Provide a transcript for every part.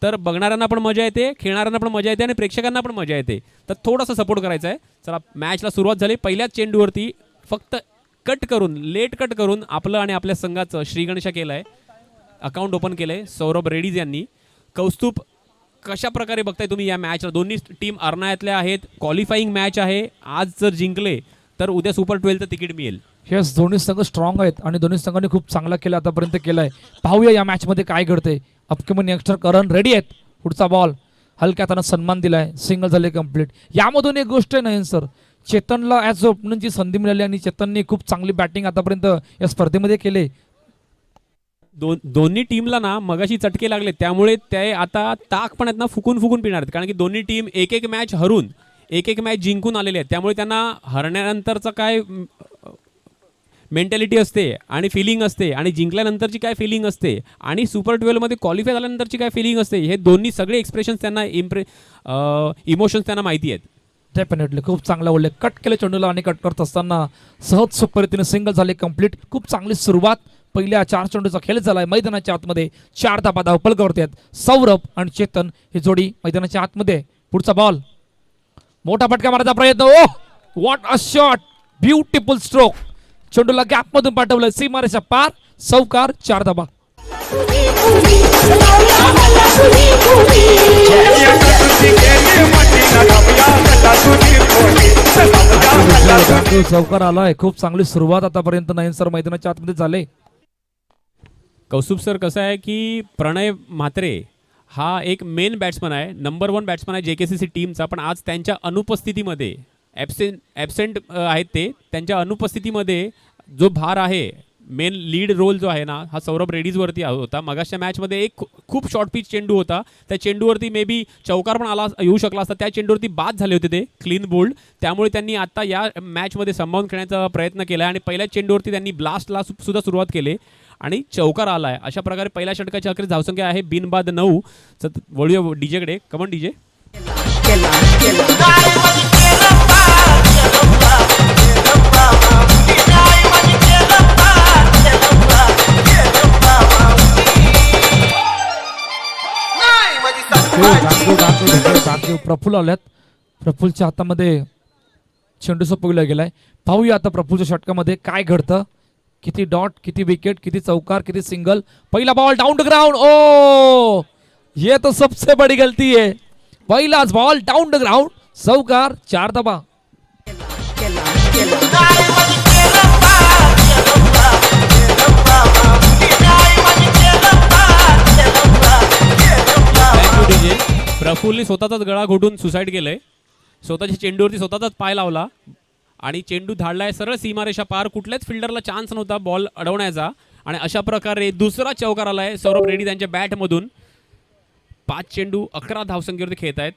तर बघणाऱ्यांना पण मजा येते, खेळणाऱ्यांना पण मजा येते आणि प्रेक्षकांना पण मजा येते. तर थोडासा सपोर्ट करायचा आहे. चला, मॅचला सुरुवात झाली. पहिल्याच चेंडूवरती फक्त लेट कट करून आपलं आणि आपल्या संघाचं श्रीगणेशा केलं आहे, अकाउंट ओपन केलं आहे सौरभ रेड्डीज यांनी. कौस्तुभ, कशा प्रकारे बघताय तुम्ही या मॅचला? दोन्ही टीम अर्नाळ्यातल्या आहेत, क्वालिफाईंग मॅच आहे. आज जर जिंकले तर उद्या सुपर 12चं तिकीट मिळेल. येस, दोन्ही संघ स्ट्रॉंग आहेत आणि दोन्ही संघांनी खूप चांगला केला आतापर्यंत केलाय. पाहूया या मॅचमध्ये काय घडतंय. अपकमिंग यंगस्टर करण रेडी आहेत. पुढचा बॉल हलक्या हातानं सन्मान दिलाय, सिंगल झाले कंप्लीट. यामधून एक गोष्ट आहे ना सर, चेतनला ॲज ओपनरची संधी मिळाली आणि चेतनने खूप चांगली बॅटिंग आतापर्यंत या स्पर्धेमध्ये केले. दोन्ही टीमला ना मगाशी चटके लागले, त्यामुळे ते आता ताक पण आहेत ना फुकून फुकून पिणार आहेत. कारण की दोन्ही टीम एक एक मॅच हरून एक एक मॅच जिंकून आलेले आहेत. त्यामुळे त्यांना हरण्यानंतरचं काय मेंटॅलिटी असते आणि फिलिंग असते आणि जिंकल्यानंतरची काय फिलिंग असते आणि सुपर 12मध्ये क्वालिफाय झाल्यानंतरची काय फिलिंग असते, हे दोन्ही सगळे एक्सप्रेशन्स त्यांना इमोशन्स त्यांना माहिती आहेत. डेफिनेटली खूप चांगला उल्लेख. कट केले चेंडूला आणि कट करत असताना सहज सुपरीतीने सिंगल झाले कंप्लीट. खूप चांगली सुरुवात. पहिल्या 4 चेंडूचा खेळ झालाय मैदानाच्या आतमध्ये. 4 धाबा धावपळ करत आहेत सौरभ आणि चेतन ही जोडी मैदानाच्या आतमध्ये. पुढचा बॉल, मोठा फटका मारायचा प्रयत्न. Oh what a shot, beautiful stroke. चेंडूला गॅप मधून पाठवलं, सीमारेषा पार, चौकार, 4 धाबा. चौकार आलाय. खूप चांगली सुरुवात आतापर्यंत नयन सर मैदानाच्या आतमध्ये झाले. कौस्तुभ सर, कसं आहे की प्रणय म्हात्रे हा एक मेन बॅट्समन आहे, नंबर 1 बॅट्समन आहे JKCC टीमचा. पण आज त्यांच्या अनुपस्थितीमध्ये ॲबसेंट आहेत ते. त्यांच्या अनुपस्थितीमध्ये जो भार आहे, मेन लीड रोल जो आहे ना, हा सौरभ रेड्डीजवरती होता. मगाच्या मॅचमध्ये एक खूप शॉर्ट पिच चेंडू होता, त्या चेंडूवरती मे बी चौकार पण येऊ शकला असता. त्या चेंडूवरती बाद झाले होते ते, क्लीन बोल्ड. त्यामुळे त्यांनी आता या मॅचमध्ये संभावून खेळण्याचा प्रयत्न केला आणि पहिल्याच चेंडूवरती त्यांनी ब्लास्टला सुद्धा सुरुवात केली आणि चौकार आला आहे. अशा प्रकारे पहिल्या षटकाची अखेर धावसंख्या आहे बिनबाद 9. वळूया डीजेकडे. कमन डीजे. प्रफुल्ल आल्यात. प्रफुल्लच्या हातामध्ये चेंडू सोपविला गेलाय. पाहूया आता प्रफुल्लच्या षटकामध्ये काय घडतं. किती डॉट, किती विकेट, किती चौकार, किती सिंगल. पहिला बॉल डाउन द ग्राउंड. ओ ये तो सबसे बड़ी गलती है. पहिलाच बॉल डाउन द ग्राउंड, चौकार, 4 धाबा. प्रफुल्लने स्वतःचाच गळा घोटून सुसाईड केलंय. स्वतःच्या चेंडूवरती स्वतःचाच पाय लावला आणि चेंडू धाडलाय सरळ सीमारेषा पार. कुठल्याच फिल्डरला चान्स नव्हता बॉल अडवण्याचा आणि अशा प्रकारे दुसरा चौकार आलाय सौरभ रेड्डी त्यांच्या बॅटमधून. 5 चेंडू 11 धावसंख्येवरती खेळत आहेत.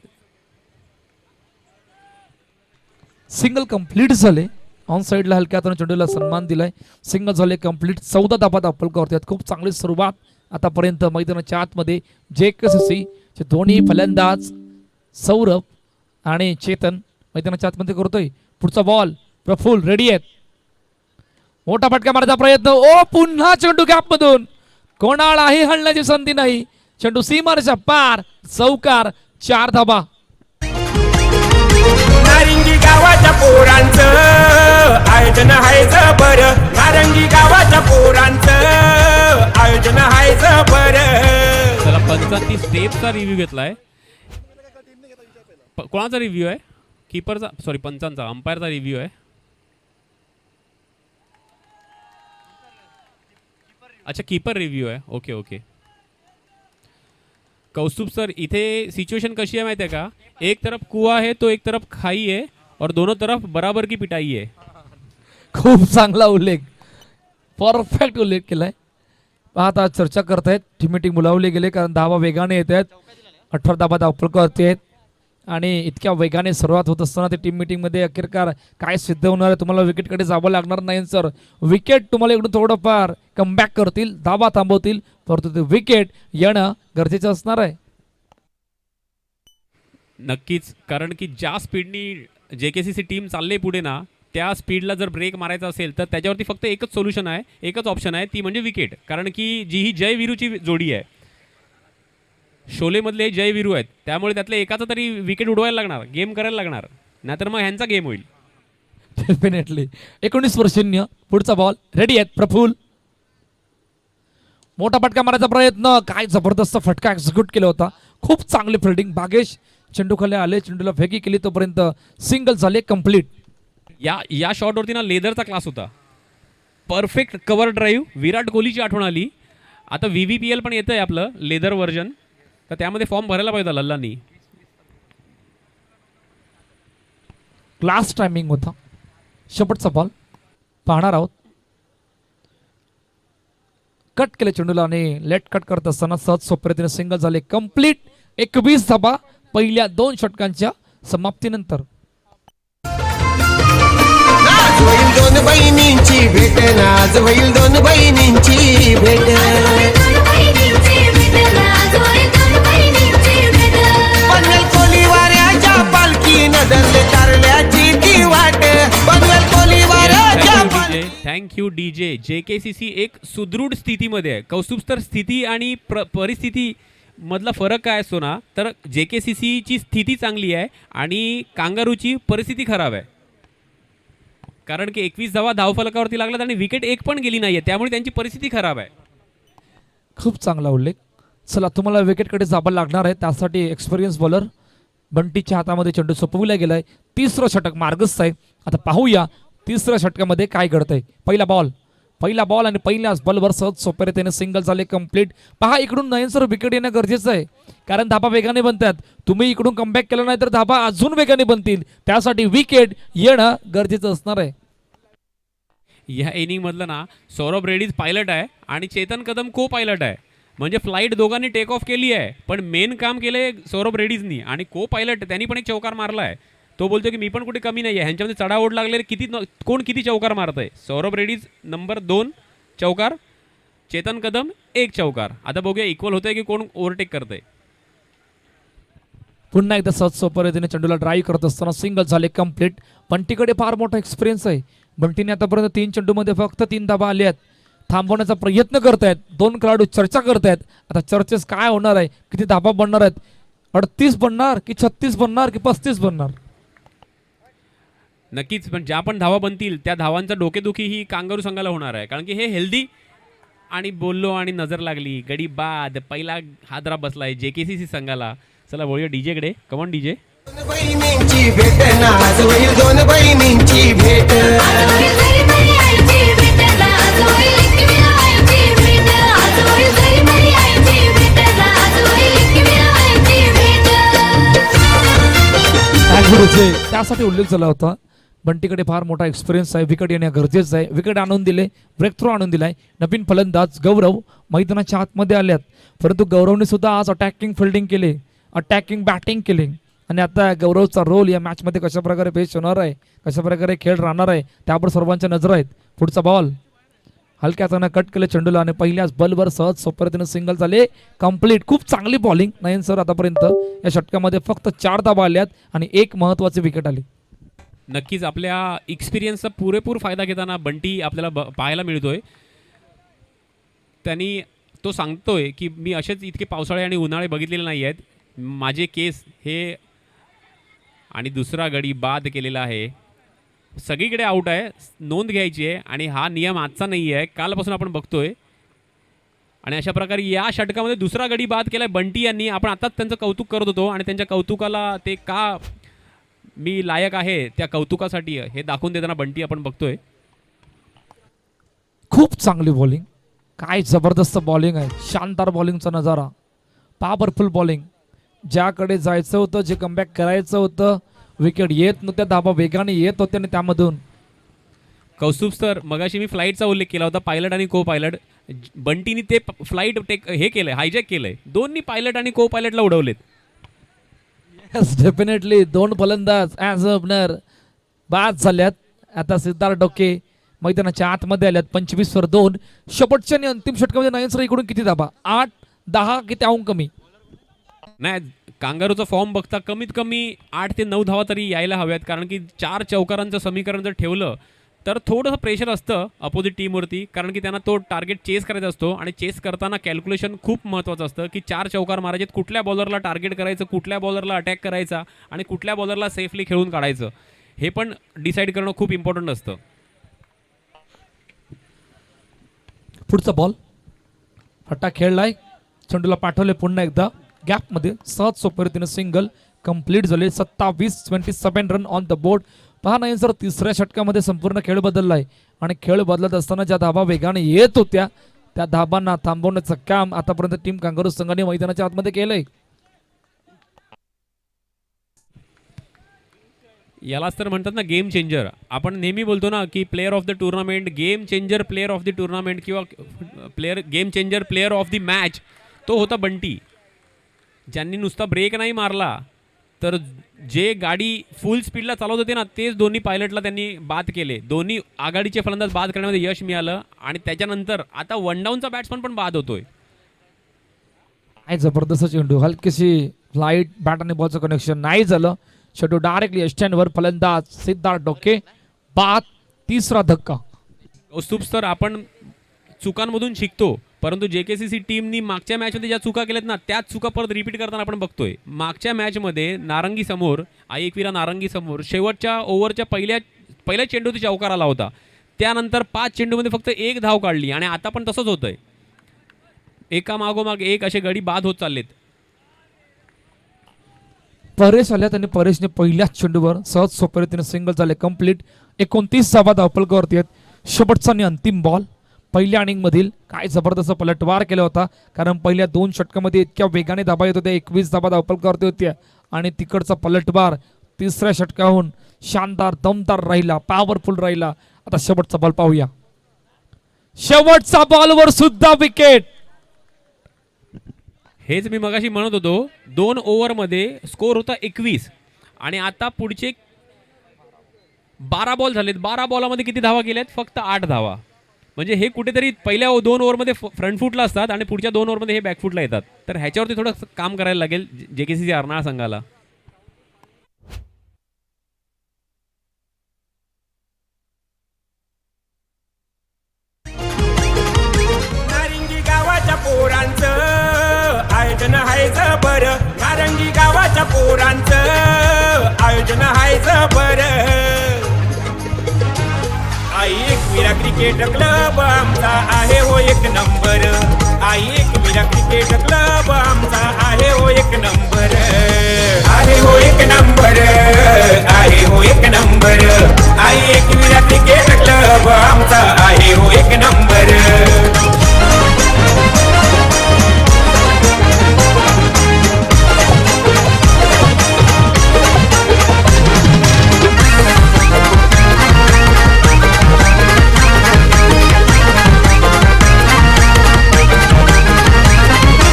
सिंगल कंप्लीट झाले. ऑन साइडला हलक्या हाताने चेंडूला सन्मान दिलाय. सिंगल झाले कंप्लीट. 14 धाबा धावपळ करतात. खूप चांगली सुरुवात आतापर्यंत मैदानाच्या आतमध्ये. JKCC चे दोन्ही फलंदाज सौरभ आणि चेतन मैदानाच्या आतमध्ये करतोय. पुढचा बॉल, प्रफुल्ल रेडी आहेत. मोठा फटका मारायचा प्रयत्न. ओ पुन्हा चेंडू गॅप मधून. कोणालाही हलण्याची संधी नाही. चेंडू सीमारेषा पार, चौकार, 4 धाबा. नारंगी गावाच्या पोरांचं आयोजन हायचं बरं. नारंगी गावाच्या पोरांचं आयोजन हायचं बरं. चला, पंचांनी स्टेपचा रिव्ह्यू घेतलाय. कोणाचा रिव्ह्यू आहे? कीपरचा, सॉरी पंचांचा, अंपायरचा रिव्ह्यू आहे. अच्छा, कीपर रिव्ह्यू आहे. Okay okay. कौस्तुभ सर, इथे सिच्युएशन कशी आहे माहिती आहे का? एक तरफ कुआ है तो एक तरफ खाई है और दोनों तरफ बराबर की पिटाई है. खूप चांगला उल्लेख, परफेक्ट उल्लेख केलाय. आता चर्चा करतायत. टीम मीटिंग बोलावली गेले कारण धावा वेगाने येत आहेत. 18 धाबा धावपळ करतायत आणि इतक्या वेगाने सुरुवात होत असताना ते टीम मीटिंग मध्ये अखेरकार काय सिद्ध होणार आहे? तुम्हाला विकेटकडे जावं लागणार नाही सर. विकेट तुम्हाला इकडून थोडंफार कमबॅक करतील, धाबा थांबवतील, परंतु ते विकेट येणं गरजेचं असणार आहे. नक्कीच, कारण की ज्या स्पीडनी JKCC टीम चालले पुढे ना, त्या स्पीडला जर ब्रेक मारायचा असेल तर त्याच्यावरती फक्त एकच सोल्युशन आहे, एकच ऑप्शन आहे, ती म्हणजे विकेट. कारण की जी ही जय वीरूची जोडी आहे, शोलेमधले जय विरू आहेत, त्यामुळे त्यातले एकाचा तरी विकेट उडवायला लागणार, गेम करायला लागणार, नाहीतर मग ह्यांचा गेम होईल. डेफिनेटली 19 वर्षीय पुढचा बॉल रेडी आहेत प्रफुल. मोठा फटका मारायचा प्रयत्न, काय जबरदस्त फटका एक्झिक्यूट केला होता. खूप चांगली फिल्डिंग. भागेश चेंडू खाली आले, चेंडूला फेकी केली, तोपर्यंत सिंगल झाले कंप्लीट. या शॉटवरती ना लेदरचा क्लास होता. Perfect cover drive. विराट कोहलीची आठवण आली. आता VVPL पण येतंय आपलं लेदर व्हर्जन, तर त्यामध्ये फॉर्म भरायला पाहिजे लल्लांनी. क्लास टायमिंग होता. शेवटचा बॉल पाहणार आहोत. कट केले चेंडूला आणि लेट कट करत असताना सहज सोप्या रीतीने सिंगल झाले कंप्लीट. 21 धाबा पहिल्या 2 षटकांच्या समाप्तीनंतर. आज होईल दोन बहिणींची भेट, आज होईल दोन बहिणींची भेट. पनवेल कोलीवाऱ्याच्या पालखीनं धरले कारल्याची ती वाट. पनवेल कोलीवाऱ्याच्या थँक्यू DJ. JKCC एक सुदृढ स्थितीमध्ये आहे. कौस्तुभ तर स्थिती आणि परिस्थिती मधला फरक काय असतो ना, तर JKCC ची स्थिती चांगली आहे आणि कांगारूची परिस्थिती खराब आहे. कारण की 21 धावा धावफलकावरती लागलात आणि विकेट एक पण गेली नाहीये, त्यामुळे त्यांची परिस्थिती खराब आहे. खूप चांगला उल्लेख. चला तुम्हाला विकेटकडे जावं लागणार आहे, त्यासाठी एक्सपिरियन्स बॉलर बंटीच्या हातामध्ये चेंडू सोपविला गेलाय. 3रं षटक मार्गस्थ आहे. आता पाहूया 3रं षटकामध्ये काय घडतंय. पहिला बॉल आणि पहिल्याच बॉलवर सहज सोप्या रीतीने सिंगल झाले कंप्लीट. पहा इकडून नयन सर विकेट येणं गरजेचं आहे, कारण धाबा वेगाने बनतात. तुम्ही इकडून कमबॅक केलं नाही तर धाबा अजून वेगाने बनतील, त्यासाठी विकेट येणं गरजेचं असणार आहे. या इनिंग मधलं ना सौरभ रेड्डीज पायलट आहे आणि चेतन कदम को पायलट आहे. म्हणजे फ्लाईट दोघांनी टेक ऑफ केली आहे, पण मेन काम केलंय सौरभ रेड्डीजनी. आणि को पायलट त्यांनी पण एक चौकार मारला आहे. तो बोलतो की मी पण कुठे कमी नाही आहे. ह्यांच्यामध्ये चढाओढ लागले, कोण किती चौकार मारतंय. सौरभ रेड्डीज नंबर 2 चौकार, चेतन कदम 1 चौकार. आता बघूया इक्वल होतंय की कोण ओव्हरटेक करतंय. पुन्हा एकदा सहज सोप्या रीतीने चेंडूला ड्राईव्ह करत असताना सिंगल झाले कंप्लीट. बंटीकडे फार मोठा एक्सपिरियन्स आहे. बंटीने आतापर्यंत 3 चेंडूमध्ये फक्त 3 धाबा आले आहेत. थांबवण्याचा प्रयत्न करतायत. 2 खेळाडू चर्चा करतायत. आता चर्चेस काय होणार आहे, किती धाबा बनणार आहेत, 38 बनणार की 36 बनणार की 35 बनणार. नक्कीच, पण ज्या पण धावा बनतील त्या धावांचा डोकेदुखी ही कांगारू संघाला होणार आहे. कारण की हे हेल्दी आणि बोललो आणि नजर लागली, गडी बाद, पहिला हादरा बसलाय JKCC संघाला. चला बोलूया DJ कडे. Come on DJ. दोन बहिणींची भेट, आज होईल दोन बहिणींची भेट. त्यासाठी उल्लेख झाला होता. बंटीकडे फार मोठा एक्सपिरियन्स आहे. विकेट येणे गरजेचं आहे. विकेट आणून दिले, ब्रेक थ्रू आणून दिलाय. नवीन फलंदाज गौरव मैदानाच्या आतमध्ये आल्यात, परंतु गौरवने सुद्धा आज अटॅकिंग फिल्डिंग केले, अटॅकिंग बॅटिंग केले. आणि आता गौरवचा रोल या मॅचमध्ये कशा प्रकारे पेश होणार आहे, कशा प्रकारे खेळ राहणार आहे, त्यावर सर्वांच्या नजर आहेत. पुढचा बॉल हलक्या हाताने कट केले चेंडूला आणि पहिल्याच बॉलवर सहज सोप्या रीतीने सिंगल झाले कंप्लीट. खूप चांगली बॉलिंग नयन सर. आतापर्यंत या षटकामध्ये फक्त 4 धाबा आल्यात आणि 1 महत्वाची विकेट आली. नक्कीच आपल्या एक्सपिरियन्सचा पुरेपूर फायदा घेताना बंटी आपल्याला पाहायला मिळतोय. त्यांनी तो सांगतोय की मी असेच इतके पावसाळे आणि उन्हाळे बघितलेले नाही आहेत. माझे केस हे आणि दुसरा गडी बाद केलेला आहे. सगळीकडे आऊट आहे, नोंद घ्यायची आहे. आणि हा नियम आजचा नाही आहे, कालपासून आपण बघतोय. आणि अशा प्रकारे या षटकामध्ये दुसरा गडी बाद केलाय बंटी यांनी. आपण आताच त्यांचं कौतुक करत होतो आणि त्यांच्या कौतुकाला ते का मी लायक आहे त्या कौतुकासाठी हे दाखवून देताना बंटी आपण बघतोय. खूप चांगली बॉलिंग, काय जबरदस्त बॉलिंग आहे. शानदार बॉलिंगचा नजारा, पॉवरफुल बॉलिंग. ज्याकडे जायचं होतं, जे कमबॅक करायचं होतं, विकेट येत नव्हत्या, धाबा वेगाने येत होते आणि त्यामधून कौस्तुभ सर, मगाशी मी फ्लाईटचा उल्लेख केला होता, पायलट आणि को पायलट. बंटीनी ते फ्लाईट हे केलंय, हायजॅक केलंय. दोन्ही पायलट आणि को पायलटला उडवलेत. येस डेफिनेटली 2 फलंदाज ॲज अ ओपनर बाद झाल्यात. आता सिद्धार्थ डोके मैदानाच्या आतमध्ये आल्यात. 25 वर 2. शेवटच्या आणि अंतिम षटकामध्ये नयन सर इकडून किती धाबा, 8, 10 की त्याहून कमी. नाही, कांगारूचा फॉर्म बघता कमीत कमी 8 ते 9 धावा तरी यायला हव्यात. कारण की 4 चौकारांचं समीकरण जर ठेवलं तर थोडंसं प्रेशर असतं अपोजिट टीमवरती, कारण की त्यांना तो टार्गेट चेस करायचा असतो आणि चेस करताना कॅल्क्युलेशन खूप महत्त्वाचं असतं की 4 चौकार मारायचे, कुठल्या बॉलरला टार्गेट करायचं, कुठल्या बॉलरला अटॅक करायचा आणि कुठल्या बॉलरला सेफली खेळून काढायचं, हे पण डिसाईड करणं खूप इम्पॉर्टंट असतं. पुढचा बॉल फट्टा खेळलाय, चेंडूला पाठवले पुन्हा एकदा गॅपमध्ये, सहज सोप्या रीतीने सिंगल कंप्लीट झाले. 27-27 रन ऑन द बोर्ड. पहा नाही सर, तिसऱ्या षटकामध्ये संपूर्ण खेळ बदललाय आणि खेळ बदलत असताना ज्या धाबा वेगाने येत होत्या त्या धाबांना थांबवण्याचं काम आतापर्यंत टीम कांगारू संघाने मैदानाच्या आतमध्ये केलंय. यालाच तर म्हणतात ना गेम चेंजर. आपण नेहमी बोलतो ना की player of the tournament, game changer player of the tournament किंवा game changer player of the match, तो होता बंटी. ज्यांनी नुसता ब्रेक नाही मारला, तर जे गाडी फुल स्पीडला चालवत होते ना, तेच दोन्ही पायलटला त्यांनी बाद केले. दोन्ही आघाडीचे फलंदाज बाद करण्यामध्ये यश मिळालं आणि त्याच्यानंतर आता वन डाऊनचा बॅट्समन पण बाद होतोय. काय जबरदस्त चेंडू, हलकीशी फ्लाईट बॅट आणि बॉलचं कनेक्शन नाही झालं. चेंडू डायरेक्टली स्टँडवर, फलंदाज सिद्धार्थ डोके बाद. तिसरा धक्का. कौस्तुभ सर, आपण चुकांमधून शिकतो, परंतु JKCC टीमनी मागच्या मॅचमध्ये ज्या चुका केल्यात ना, त्याच चुका परत रिपीट करताना आपण बघतोय. मागच्या मॅचमध्ये नारंगी समोर, एकविरा नारंगी समोर शेवटच्या ओव्हरच्या पहिल्या चेंडूत चौकार आला होता. त्यानंतर 5 चेंडूमध्ये फक्त 1 धाव काढली आणि आता पण तसंच होतंय. एका मागोमाग एक असे गडी बाद होत चाललेत. परेश आल्या, त्यांनी परेशने पहिल्याच चेंडूवर सहज सोप्या रीतीने सिंगल झाले कंप्लीट. 29 धावा धावफलकावरती आहेत. शेवटचा आणि अंतिम बॉल. पहिल्या इनिंग मधील काय जबरदस्त पलटवार केला होता, कारण पहिल्या 2 षटकामध्ये इतक्या वेगाने धाबा येत होत्या, 21 धाबा धावफलकावरती होत्या आणि तिकडचा पलटवार तिसऱ्या षटकाहून शानदार दमदार राहिला, पॉवरफुल राहिला. आता शेवटचा बॉल पाहूया. शेवटचा बॉलवर सुद्धा विकेट. हेच मी मगाशी म्हणत होतो, 2 ओव्हरमध्ये स्कोर होता 21 आणि आता पुढचे 12 बॉल झालेत. 12 बॉलामध्ये किती धावा केल्यात? फक्त 8 धावा. म्हणजे हे कुठेतरी पहिल्या 2 ओव्हरमध्ये फ्रंट फुटला असतात आणि पुढच्या 2 ओव्हरमध्ये हे बॅकफुटला येतात. तर ह्याच्यावरती थोडं काम करायला लागेल JKCC अर्नाळा संघाला. नारंगी गावाच्या पोरांचं आयोजन हायचं बरं. नारंगी गावाच्या पोरांचं आयोजन हायचं बरं. आई एकविरा क्रिकेट क्लब आमचा आहे हो 1 नंबर. आई एकविरा क्रिकेट क्लब आमचा आहे हो 1 नंबर. आहे हो 1 नंबर. आहे हो 1 नंबर. आई एकविरा क्रिकेट क्लब आमचा आहे हो 1 नंबर.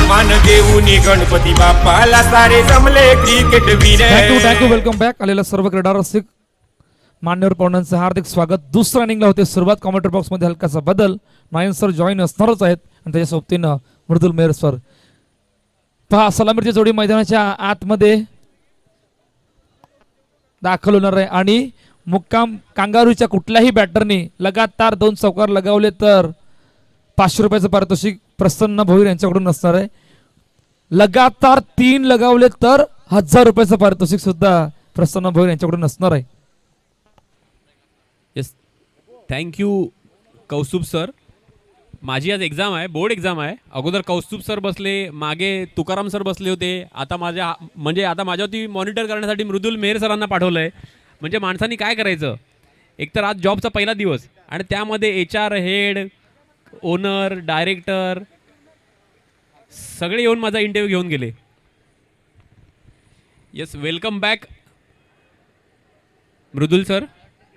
मान देऊनी गणपती बाप्पाला सारे जमले क्रिकेट वीर. Thank you welcome back. आलेल्या सर्व क्रीडा रसिक मान्यवर पाहुण्यांचं हार्दिक स्वागत. दुसऱ्या इनिंगला होते सुरुवात. कॉमेंटर बॉक्स मध्ये हलकासा बदल. नायन सर जॉईन असणारच आहेत आणि त्याच्या सोबतीनं मृदुल मेहर सर. पहा, सलामीची जोडी मैदानाच्या आतमध्ये दाखल होणार आहे आणि मुक्काम कांगारूच्या कुठल्याही बॅटरनी लगातार 2 चौकार लगावले तर 500 रुपयाचं पारितोषिक प्रसन्न भोईर यांच्याकडून असणार आहे. लगातार 3 लगावले तर 1000 रुपयाचं पारितोषिक सुद्धा प्रसन्न भोईर यांच्याकडून असणार आहे. Yes, thank you Kaustubh sir. माझी आज एक्झाम आहे, बोर्ड एक्झाम आहे. अगोदर कौस्तुभ सर बसले, मागे तुकाराम सर बसले होते. आता आता माझ्यावरती मॉनिटर करण्यासाठी मृदुल मेहर सरांना पाठवलं आहे. म्हणजे माणसांनी काय करायचं, एकतर आज जॉबचा पहिला दिवस आणि त्यामध्ये HR हेड, ओनर, डायरेक्टर सगळे येऊन माझा इंटरव्ह्यू घेऊन गेले. येस, वेलकम बॅक मृदुल सर.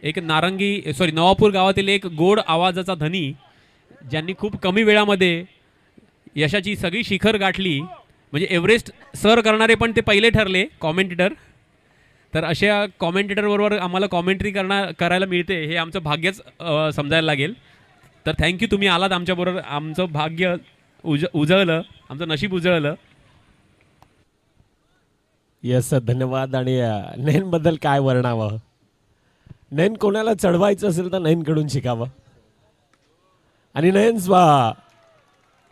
एक नवापूर गावातील एक गोड आवाजाचा धनी, ज्यांनी खूप कमी वेळामध्ये यशाची सगळी शिखर गाठली. म्हणजे एव्हरेस्ट सर करणारे पण ते पहिले ठरले कॉमेंटेटर. तर अशा कॉमेंटेटरबरोबर आम्हाला कॉमेंट्री करायला मिळते, हे आमचं भाग्यच समजायला लागेल. तर थँक्यू, तुम्ही आलात आमच्याबरोबर. आमचं भाग्य उजळलं, आमचं नशीब उजळलं. येस, धन्यवाद. आणि नयनबद्दल काय वर्णावं. नयन कोणाला चढवायचं असेल तर नयनकडून शिकावं. आणि नयन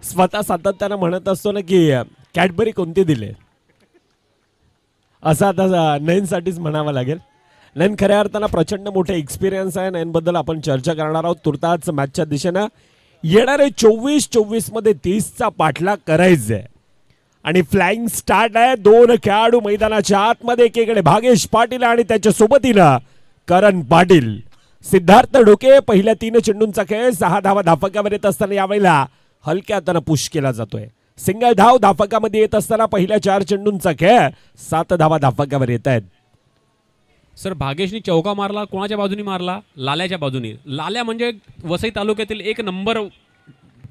स्वतः सातत्यानं म्हणत असतो ना की कॅडबरी कोणती दिले, असं आता नयनसाठीच म्हणावं लागेल. नयन खऱ्या अर्थानं प्रचंड मोठे एक्सपिरियन्स आहे. नयनबद्दल आपण चर्चा करणार आहोत तुर्ताच मॅचच्या दिशेनं. येणारे 24 मध्ये 30चा पाठलाग करायचा आहे आणि फ्लाइंग स्टार्ट आहे. 2 खेळाडू मैदानाच्या आतमध्ये, एकीकडे भागेश पाटील आणि त्याच्या सोबतीनं करण पाटील. सिद्धार्थ ढोके पहिल्या 3 चेंडूंचा खेळ 6 धावा धाफकावर येत असताना यावेळेला हलक्या हातानं पुश केला जातोय. सिंगल धाव धाफकामध्ये येत असताना पहिल्या 4 चेंडूंचा खेळ 7 धावा धाफकावर येत आहेत. सर भागेशनी चौका मारला, कोणाच्या बाजूनी मारला? लाल्याच्या बाजूनी. लाल्या म्हणजे वसई तालुक्यातील एक नंबर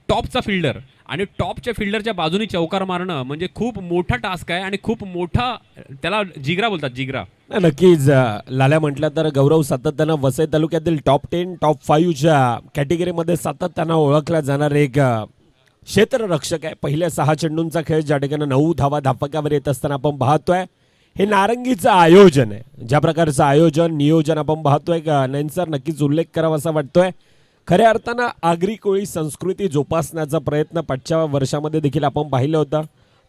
टॉपचा फिल्डर आणि टॉपच्या फिल्डरच्या बाजूनी चौकार मारणं म्हणजे खूप मोठा टास्क आहे आणि खूप मोठा, त्याला जिगरा बोलतात, जिगरा. नक्कीच लाल्या म्हटलं तर गौरव सातत्यानं वसई तालुक्यातील टॉप 10 टॉप 5च्या कॅटेगरीमध्ये सातत्यानं ओळखला जाणार एक क्षेत्ररक्षक आहे. पहिल्या 6 चेंडूंचा खेळ ज्या ठिकाणी 9 धावा धाफकावर येत असताना आपण पाहतोय हे नारंगीचं आयोजन आहे. ज्या प्रकारचं आयोजन नियोजन आपण पाहतोय का नयन सर नक्कीच उल्लेख करावा असा वाटतोय. खऱ्या अर्थानं आगरी कोळी संस्कृती जोपासण्याचा प्रयत्न पाठच्या वर्षामध्ये देखील आपण पाहिलं होतं.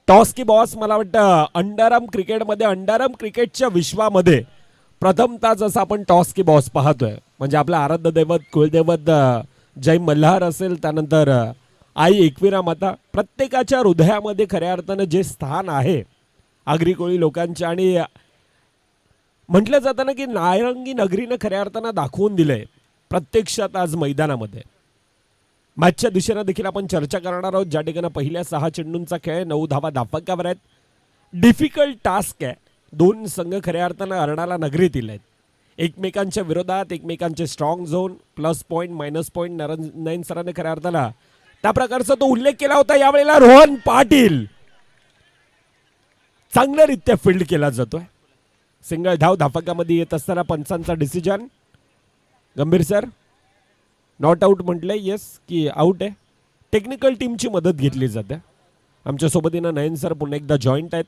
टॉस की बॉस मला वाटतं अंडरआर्म क्रिकेटमध्ये, अंडरआर्म क्रिकेटच्या विश्वामध्ये प्रथमतः जसं आपण टॉस की बॉस पाहतोय म्हणजे आपलं आराध्य दैवत कुलदैवत जय मल्हार असेल, त्यानंतर आई एकविरा माता, प्रत्येकाच्या हृदयामध्ये खऱ्या अर्थानं जे स्थान आहे आगरी कोळी लोकांच्या आणि म्हटलं जातं ना की नारंगी नगरीनं खऱ्या अर्थानं दाखवून दिलंय प्रत्यक्षात आज मैदानामध्ये. मॅचच्या दिशेनं देखील आपण चर्चा करणार आहोत ज्या ठिकाणी पहिल्या 6 चेंडूंचा खेळ 9 धावा धाफकावर आहेत. डिफिकल्ट टास्क आहे. 2 संघ खऱ्या अर्थानं अर्णाला नगरीतील आहेत. एकमेकांच्या विरोधात, एकमेकांचे strong zone, plus point minus point. Nayan सरांनी खऱ्या अर्थानं त्या प्रकारचा तो उल्लेख केला होता. यावेळेला रोहन पाटील चांगल्यारीत्या फील्ड केला जातोय. सिंगल धाव धाफकामध्ये येत असताना पंचांचा डिसिजन. गंभीर सर नॉट आऊट म्हटलंय, येस की आऊट आहे. टेक्निकल टीमची मदत घेतली जाते. आमच्या सोबतीनं नयन सर पुन्हा एकदा जॉईंट आहेत.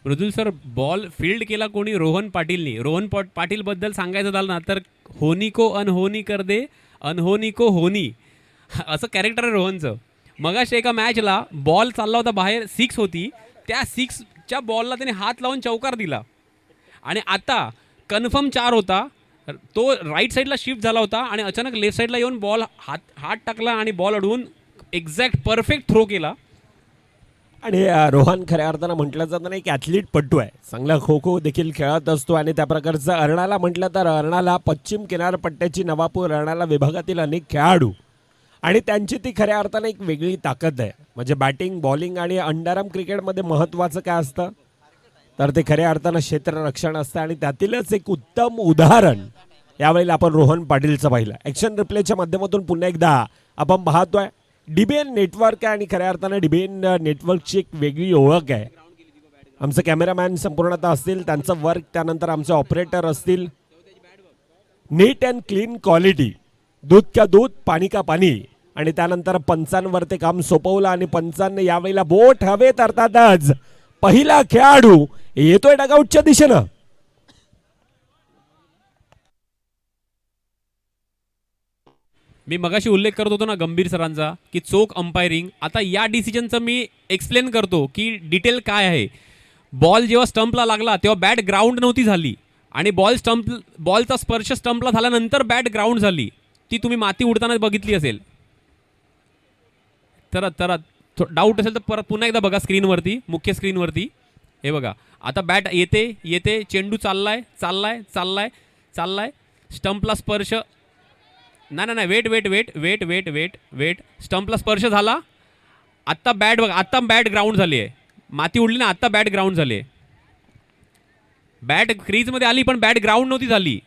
मृदुल सर बॉल फील्ड केला कोणी? रोहन पाटीलनी. रोहन पाटील बद्दल सांगायचं झालं ना तर होनी को अनहोनी कर दे, अनहोनी को होनी, असं कॅरेक्टर आहे रोहनचं. मगाशी एका मॅचला बॉल चालला होता बाहेर, 6 होती, त्या 6च्या बॉलला त्याने हात लावून चौकार दिला आणि आता कन्फर्म 4 होता, तो राईट साईडला शिफ्ट झाला होता आणि अचानक लेफ्ट साईडला येऊन बॉल हात टाकला आणि बॉल अडवून एक्झॅक्ट परफेक्ट थ्रो केला. आणि रोहन खऱ्या अर्थानं म्हटलं जातं ना एक ॲथलीट पट्टू आहे. चांगला खो खो देखील खेळत असतो आणि त्या प्रकारचं अर्णाला म्हटलं तर अर्णाला पश्चिम किनारपट्ट्याची नवापूर अर्णाला विभागातील अनेक खेळाडू आणि त्यांची ती खऱ्या अर्थानं एक वेगळी ताकद आहे. म्हणजे बॅटिंग बॉलिंग आणि अंडरआर्म क्रिकेटमध्ये महत्त्वाचं काय असतं तर ते खऱ्या अर्थानं क्षेत्ररक्षण असतं आणि त्यातीलच एक उत्तम उदाहरण यावेळेला आपण रोहन पाटीलचं पाहिलं. ॲक्शन रिप्लेच्या माध्यमातून पुन्हा एकदा आपण पाहतोय डीबीएन नेटवर्क आहे आणि खऱ्या अर्थानं डीबीएन नेटवर्कची एक वेगळी ओळख आहे. आमचं कॅमेरामॅन संपूर्णतः असतील, त्यांचं वर्क, त्यानंतर आमचे ऑपरेटर असतील. नीट अँड क्लीन क्वालिटी, दूध का दूध पाणी का पाणी. आणि त्यानंतर पंचांवर ते काम सोपवलं आणि पंचांनी यावेळेला बोट हवेत अर्थातच पहिला खेळाडू येतोय डगआउटच्या दिशेनं. मी मगाशी उल्लेख करत होतो ना गंभीर सरांचा की चोख अंपायरिंग. आता या डिसिजनचं मी एक्सप्लेन करतो की डिटेल काय आहे. बॉल जेव्हा स्टंपला लागला तेव्हा बॅट ग्राउंड नव्हती झाली आणि बॉलचा स्पर्श स्टंपला झाल्यानंतर बॅट ग्राउंड झाली. ती तुम्ही माती उडताना बघितली असेल. तर डाऊट असेल तर परत पुन्हा एकदा बघा स्क्रीनवरती, मुख्य स्क्रीनवरती. हे बघा आता बॅट येते चेंडू चाललाय स्टंपला स्पर्श. नाही वेट. स्टंपला स्पर्श झाला. आत्ता बॅट बघा, आत्ता बॅट ग्राउंड झाली आहे. माती उडली ना, आत्ता बॅट ग्राउंड झाली आहे. बॅट क्रीजमध्ये आली पण बॅट ग्राउंड नव्हती झाली.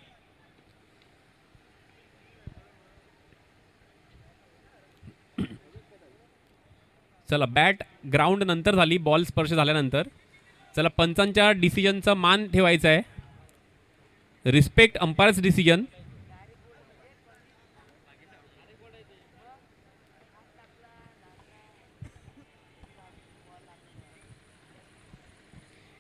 चला बॅट ग्राउंड नंतर झाली, बॉल स्पर्श झाल्यानंतर. चला पंचांच्या डिसिजनचा मान ठेवायचा आहे. Respect umpires decision.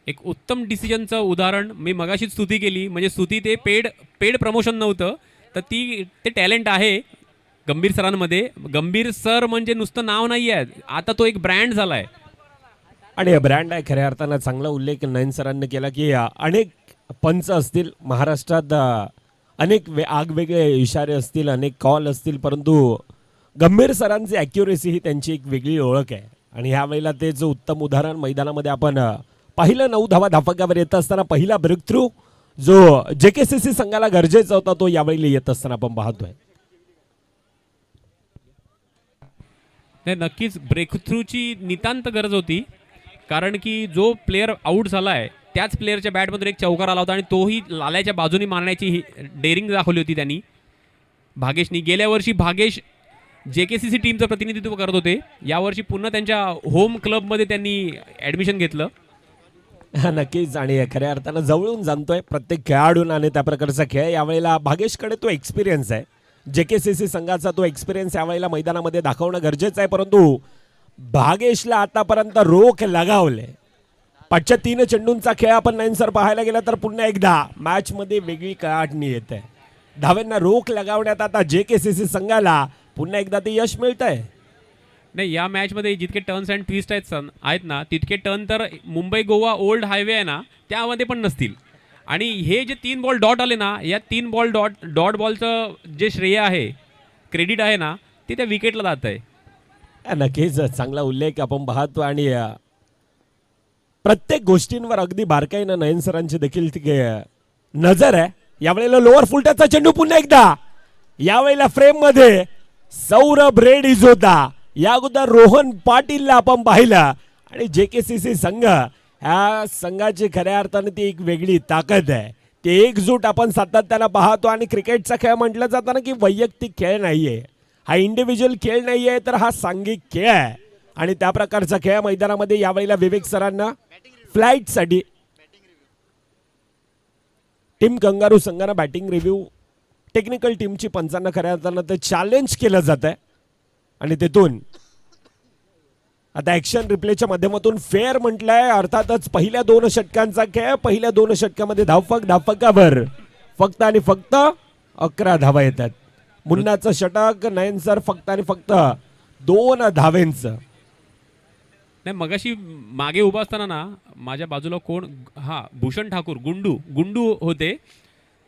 एक उत्तम डिसिजनचं उदाहरण मी मगाशीच स्तुती केली, म्हणजे स्तुती ते पेड प्रमोशन नव्हतं, तर ते टॅलेंट आहे गंभीर सरांमध्ये. गंभीर सर म्हणजे नुसतं नाव नाही आहे, आता तो एक ब्रँड झाला आहे. आणि हे ब्रँड आहे खऱ्या अर्थानं. चांगला उल्लेख नयन सरांनी केला की अनेक पंच असतील महाराष्ट्रात, अनेक आगवेगळे इशारे असतील, अनेक कॉल असतील, परंतु गंभीर सरांची ॲक्युरेसी ही त्यांची एक वेगळी ओळख आहे. आणि ह्यावेळेला ते जो उत्तम उदाहरण मैदानामध्ये आपण पहिलं 9 धावा धाफकावर येत असताना पहिला ब्रेक थ्रू जो JKCC संघाला गरजेचा होता तो यावेळी येत असताना आपण पाहतोय. नाही, नक्कीच ब्रेकथ्रूची नितांत गरज होती, कारण की जो प्लेअर आऊट झाला आहे त्याच प्लेअरच्या बॅटमधून एक चौकार आला होता आणि तोही लाल्याच्या बाजूनी मारण्याची डेअरिंग दाखवली होती त्यांनी, भागेशनी. गेल्या वर्षी भागेश JKCC टीमचं प्रतिनिधित्व करत होते, यावर्षी पुन्हा त्यांच्या होम क्लबमध्ये त्यांनी ॲडमिशन घेतलं. नक्कीच. आणि खऱ्या अर्थानं जवळून जाणतोय प्रत्येक खेळाडून आणि त्या प्रकारचा खेळ. यावेळेला भागेशकडे तो एक्सपिरियन्स आहे, JKCC संघाचा तो एक्सपिरियन्स यावेळेला मैदानामध्ये दाखवणं गरजेचं आहे. परंतु भागेशला आतापर्यंत रोख लगावले. पाचच्या 3 चेंडूंचा खेळ आपण नयन सर पाहायला गेला तर पुन्हा एकदा मॅचमध्ये वेगळी कळाटणी येते. धाव्यांना रोख लगावण्यात आता JKCC संघाला पुन्हा एकदा ते यश मिळत आहे. नाही, या मॅचमध्ये जितके टर्न्स अँड ट्विस्ट आहेत ना, तितके टर्न तर मुंबई गोवा ओल्ड हायवे आहे ना त्यामध्ये पण नसतील. आणि हे जे 3 बॉल डॉट आले ना, या 3 बॉल डॉट बॉलचं जे श्रेय आहे, क्रेडिट आहे ना, ते त्या विकेटला जात आहे. नक्कीच चांगला उल्लेख आपण पाहतो. आणि प्रत्येक गोष्टींवर अगदी बारकाईनं नयन सरांची देखील नजर आहे. यावेळेला लोअर फुलटचा चेंडू पुन्हा एकदा यावेळेला फ्रेम मध्ये सौरभ रेड्डी होता. या अगोदर रोहन पाटीलला आपण पाहिलं. आणि JKCC संघ ह्या संघाची खऱ्या अर्थाने ती एक वेगळी ताकद आहे. ते एकजूट आपण सातत्यानं पाहतो. आणि क्रिकेटचा खेळ म्हटलं जातं ना की वैयक्तिक खेळ नाहीये, हा इंडिव्हिज्युअल खेळ नाहीये, तर हा सांघिक खेळ आहे. आणि त्या प्रकारचा खेळ मैदानामध्ये यावेळेला विवेक सरांना फ्लाईटसाठी टीम कंगारू संघानं बॅटिंग रिव्ह्यू टेक्निकल टीमची पंचांना खऱ्या अर्थानं ते चॅलेंज केलं जात आहे. आणि तिथून आता ॲक्शन रिप्लेच्या माध्यमातून फेअर म्हटलंय. अर्थातच पहिल्या 2 षटकांचा खेळ. पहिल्या 2 षटकामध्ये धावफकावर फक्त आणि फक्त 11 धावा येतात. मुन्नाचं षटक, नयन सर फक्त आणि फक्त 2 धावेंचं. नाही, मगाशी मागे उभा असताना ना माझ्या बाजूला कोण, भूषण ठाकूर गुंडू होते.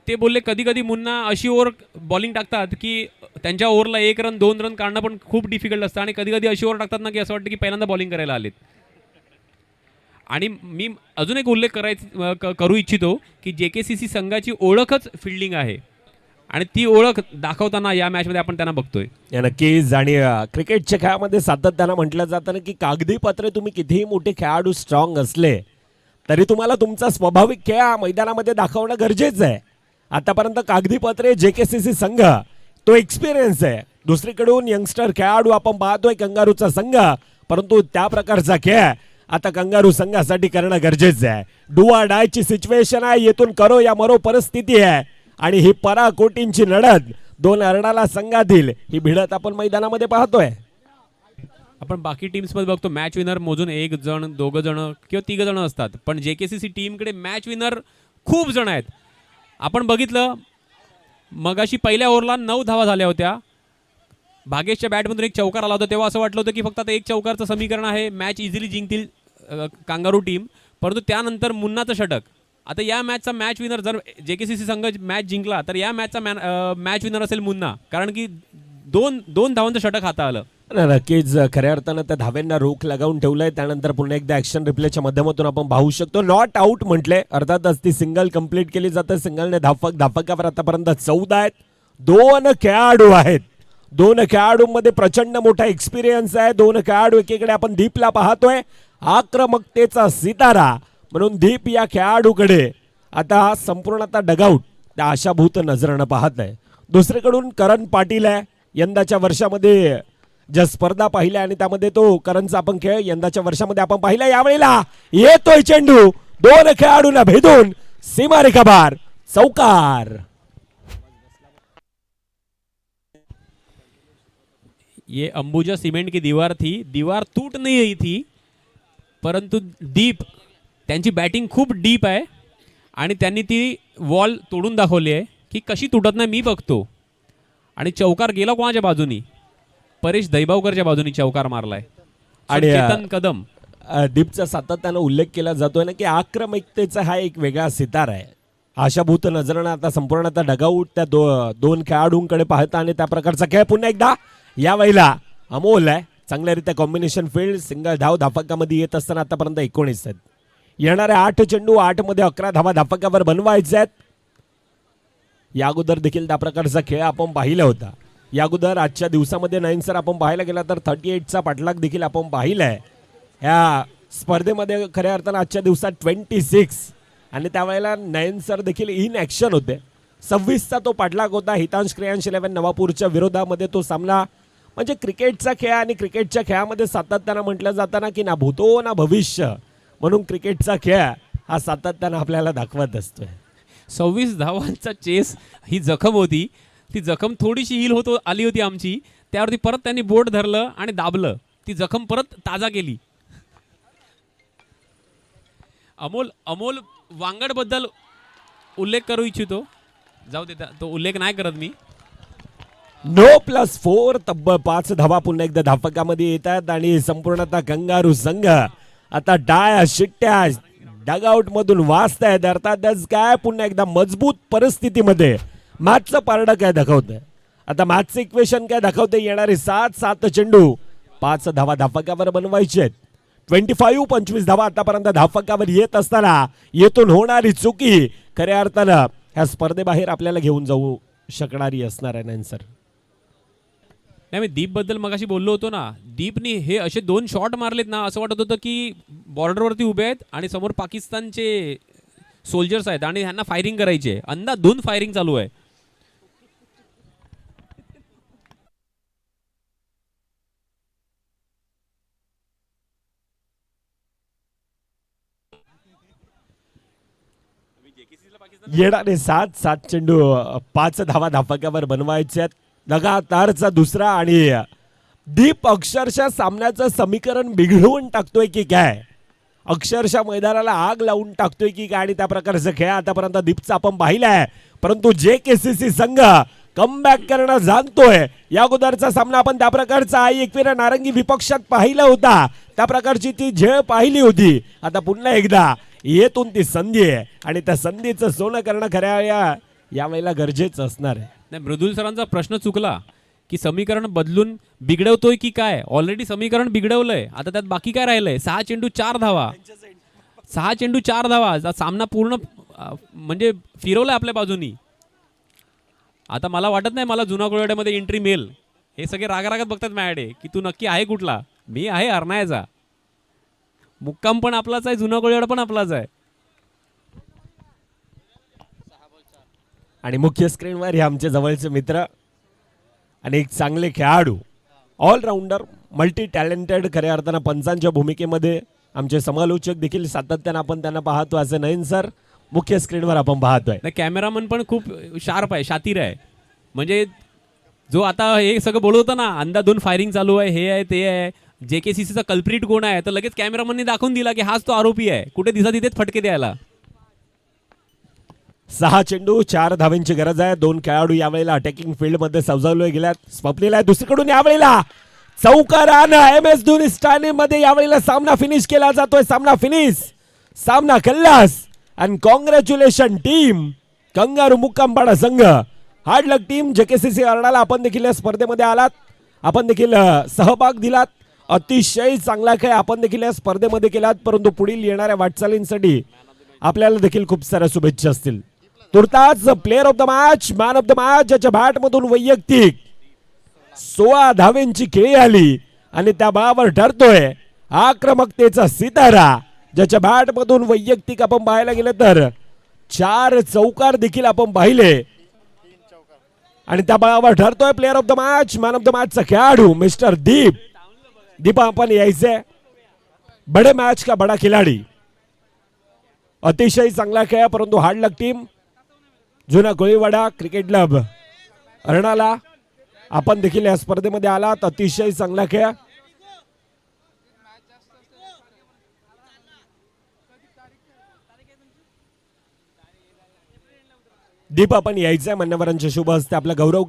ते बोलले कधी कधी मुन्ना अशी ओव्हर बॉलिंग टाकतात की त्यांच्या ओव्हरला 1 रन 2 रन काढणं पण खूप डिफिकल्ट असतं. आणि कधी कधी अशी ओव्हर टाकतात ना की असं वाटतं की पहिल्यांदा बॉलिंग करायला आलेत. आणि मी अजून एक उल्लेख करू इच्छितो की JKCC संघाची ओळखच फिल्डिंग आहे, आणि ती ओळख दाखवताना या मॅचमध्ये आपण त्यांना बघतोय. नक्कीच. आणि क्रिकेटच्या खेळामध्ये सातत्यानं म्हटलं जातं ना की कागदी पत्रे तुम्ही कितीही मोठे खेळाडू स्ट्रॉंग असले तरी तुम्हाला तुमचा स्वाभाविक खेळ मैदानामध्ये दाखवणं गरजेचं आहे. आतापर्यंत कागदी पत्रे JKCC संघ तो एक्सपिरियन्स आहे. दुसरीकडून यंगस्टर खेळाडू आपण पाहतोय कंगारूचा संघ, परंतु त्या प्रकारचा खेळ आता कंगारू संघासाठी करणं गरजेचं आहे. डू ऑर डायची सिच्युएशन आहे, येथून करो या मरो परिस्थिती आहे. आणि ही पराकोटींची लढत 2 अर्णाला संघातील ही भिडत आपण मैदानामध्ये पाहतोय. आपण बाकी टीम्समध्ये बघतो मॅच विनर मोजून 1 जण 2 जण किंवा 3 जण असतात, पण JKCC टीमकडे मॅच विनर खूप जण आहेत. आपण बघितलं मगाशी पहिल्या ओव्हरला 9 धावा झाल्या होत्या. भागेशच्या बॅटमधून एक चौकार आला होता, तेव्हा असं वाटलं होतं की फक्त आता 1 चौकारचं समीकरण आहे, मॅच इझिली जिंकतील कांगारू टीम. परंतु त्यानंतर मुन्नाचं षटक. आता या मॅचचा मॅच विनर जर JKCC संघ मॅच जिंकला तर या मॅचचा मॅच विनर असेल मुन्ना, कारण की 2 धावांचं षटक हाता आलं. नक्कीच खऱ्या अर्थानं त्या धाव्यांना रोख लगावून ठेवलंय. त्यानंतर पुन्हा एकदा ॲक्शन रिप्लेच्या माध्यमातून आपण पाहू शकतो नॉट आउट म्हटलंय. अर्थातच ती सिंगल कंप्लीट केली जाते. सिंगलने धाफकावर आतापर्यंत 14 आहेत. 2 खेळाडू आहेत. 2 खेळाडूंमध्ये प्रचंड मोठा एक्सपिरियन्स आहे. 2 खेळाडू, एकीकडे आपण दीपला पाहतोय आक्रमकतेचा सितारा म्हणून. दीप या खेळाडूकडे आता संपूर्ण आता डगआउट त्या आशाभूत नजरेनं पाहत आहे. दुसरीकडून करण पाटील आहे. यंदाच्या वर्षामध्ये ज्या स्पर्धा पाहिल्या आणि त्यामध्ये तो करणचा आपण खेळ यंदाच्या वर्षामध्ये आपण पाहिला. यावेळेला येतोय चेंडू 2 खेळाडूंना भेदून सीमारेखा बार चौकार. ये अंबुजा सीमेंट की दीवार थी, दीवार टूट नहीं रही थी, परंतु दीप त्यांची बॅटिंग खूप डीप आहे आणि त्यांनी ती वॉल तोडून दाखवली आहे की कशी तुटत नाही मी बघतो. आणि चौकार गेला कोणाच्या बाजूनी? परेश दैबावकरच्या बाजूनी चौकार मारलाय. आणि चेतन कदम दीपचा सातत्यानं उल्लेख केला जातोय ना की आक्रमकतेचा हा एक वेगळा सितार आहे. आशाभूत नजरेनं आता संपूर्ण आता डगाऊट त्या दोन खेळाडूंकडे पाहता आणि त्या प्रकारचा खेळ पुन्हा एकदा या वेळेला अमोल आहे. चांगल्यारीत्या कॉम्बिनेशन फील्ड सिंगल धाव धापकामध्ये येत असताना आतापर्यंत 19 आहेत. येणाऱ्या 8 चेंडू 8 मध्ये 11 धावा धापकावर बनवायचे आहेत. या अगोदर देखील त्या प्रकारचा खेळ आपण पाहिला होता. या अगोदर आजच्या दिवसामध्ये नयन सर आपण पाहायला गेला तर 38चा पाठलाग देखील आपण पाहिलाय या स्पर्धेमध्ये. खऱ्या अर्थानं आजच्या दिवसात 26 आणि त्यावेळेला नयन सर देखील इन ॲक्शन होते. 26चा तो पाठलाग होता हितांश क्रियांश 11 नवापूरच्या विरोधामध्ये. तो सामना म्हणजे क्रिकेटचा खेळ आणि क्रिकेटच्या खेळामध्ये सातत्यानं म्हटलं जाताना की ना भूतो ना भविष्य म्हणून क्रिकेटचा खेळ हा सातत्यानं आपल्याला दाखवत असतोय. 26 धावांचा चेस ही जखम होती. ती जखम थोडीशी हील होतो आली होती आमची. त्यावरती परत त्यांनी बोट धरलं आणि दाबलं. ती जखम परत ताजा केली. अमोल वांगडबद्दल उल्लेख करू इच्छितो. जाऊ दे तो उल्लेख नाही करत मी. नो +4 तब्बल 5 धावा पुन्हा एकदा धापकामध्ये येतात आणि संपूर्णतः कंगारू संघ आता टाळ्या शिट्ट्या डगआउट मधून वाचतायत. अर्थातच काय पुन्हा एकदा मजबूत परिस्थितीमध्ये मॅचचं पारडं काय दाखवतंय. आता मॅचचं इक्वेशन काय दाखवते. येणारे 7 चेंडू 5 धावा धापकावर बनवायचे आहेत. 25 धावा आतापर्यंत धापकावर येत असताना येथून होणारी चुकी खऱ्या अर्थानं ह्या स्पर्धेबाहेर आपल्याला घेऊन जाऊ शकणारी असणार आहे. नयन सर नाही मी दीपबद्दल मगाशी बोललो होतो ना. दीपनी हे असे 2 शॉट मारलेत ना असं वाटत होतं की बॉर्डरवरती उभे आहेत आणि समोर पाकिस्तानचे सोल्जर्स आहेत आणि ह्यांना फायरिंग करायचे. अंदाज 2 फायरिंग चालू आहे. येणारे 7 चेंडू 5 धावा धापकावर बनवायचे आहेत. लगातारचा दुसरा आणि दीप अक्षरशः सामन्याचं समीकरण बिघडवून टाकतोय की काय. अक्षरशः मैदानाला आग लावून टाकतोय की काय. आणि त्या प्रकारचा खेळ आतापर्यंत दीपचा आपण पाहिलाय. परंतु JKCC संघ कमबॅक करणं जाणतोय. या अगोदरचा सामना आपण त्या प्रकारचा एकवीर नारंगी विपक्षात पाहिला होता. त्या प्रकारची ती झेळ पाहिली होती. आता पुन्हा एकदा येतून ती संधी आहे आणि त्या संधीचं सोनं करणं खऱ्या या वेळेला गरजेचं असणार आहे. नाही मृदुल सरांचा प्रश्न चुकला की समीकरण बदलून बिघडवतोय की काय. ऑलरेडी समीकरण बिघडवलंय. आता त्यात बाकी काय राहिलंय. 6 चेंडू 4 धावा. 6 चेंडू 4 धावा. सामना पूर्ण म्हणजे फिरवलाय आपल्या बाजूनी. आता मला वाटत नाही मला जुना कोळवाड्यामध्ये एंट्री मिळेल. हे सगळे रागारागात बघतात माझ्याकडे की तू नक्की आहे कुठला. मी आहे हरणायाचा. मुक्काम पण आपलाच आहे. जुना कोळवाडा पण आपलाच आहे. आणि मुख्य स्क्रीनवर हे आमचे जवळचे मित्र आणि एक चांगले खेळाडू ऑलराऊंडर मल्टी टॅलेंटेड खऱ्या अर्थानं पंचांच्या भूमिकेमध्ये आमचे समालोचक देखील सातत्यानं आपण त्यांना पाहतो. असे नयन सर मुख्य स्क्रीनवर आपण पाहतोय. कॅमेरामन पण खूप शार्प आहे. शातीर आहे. म्हणजे जो आता हे सगळं बोलत होतं ना अंदा 2 फायरिंग चालू आहे हे आहे ते आहे. JKCCचा कल्प्रिट कोण आहे तर लगेच कॅमेरामनने दाखवून दिला की हाच तो आरोपी आहे. कुठे दिसा तिथेच फटके द्यायला. 6 चेंडू 4 धावांची गरज आहे. 2 खेळाडू यावेळेला अटॅकिंग फील्ड मध्ये सवजावले गेल्यात. स्वप्नील आहे दुसरीकडून यावेळेला चौकारानं MS धोनी स्टायलिंग मध्ये यावेळेला सामना फिनिश केला जातोय. सामना फिनिश. सामना खल्लास. आणि कॉंग्रॅच्युलेशन टीम कंगारू मुक्कामपाडा संघ हार्ड लक टीम JKCC अर्णाला आपण देखील या स्पर्धेमध्ये आलात. आपण देखील सहभाग दिलात. अतिशय चांगला खेळ आपण देखील या स्पर्धेमध्ये केलात. परंतु पुढील येणाऱ्या वाटचालींसाठी आपल्याला देखील खूप साऱ्या शुभेच्छा असतील. तुर्तास player of the match man of the match ज्याच्या बॅट मधून वैयक्तिक 16 धावेंची खेळी आली आणि त्या बळावर ठरतोय आक्रमकतेचा सितारा. ज्याच्या बॅट मधून वैयक्तिक आपण पाहायला गेलं तर 4 चौकार देखील आपण पाहिले आणि त्या बळावर ठरतोय player of the match man of the मॅचचा खेळाडू मिस्टर दीप. दीपा आपण यायचे बडे मॅच का बडा खिलाडी. अतिशय चांगला खेळ परंतु हार्ड लक टीम जुना कोळीवाडा क्रिकेट क्लब अर्णाला आपण देखील या स्पर्धेमध्ये आलात. अतिशय चांगला खेळ. दीप आपण यायचंय मान्यवरांच्या शुभ हस्ते आपला गौरव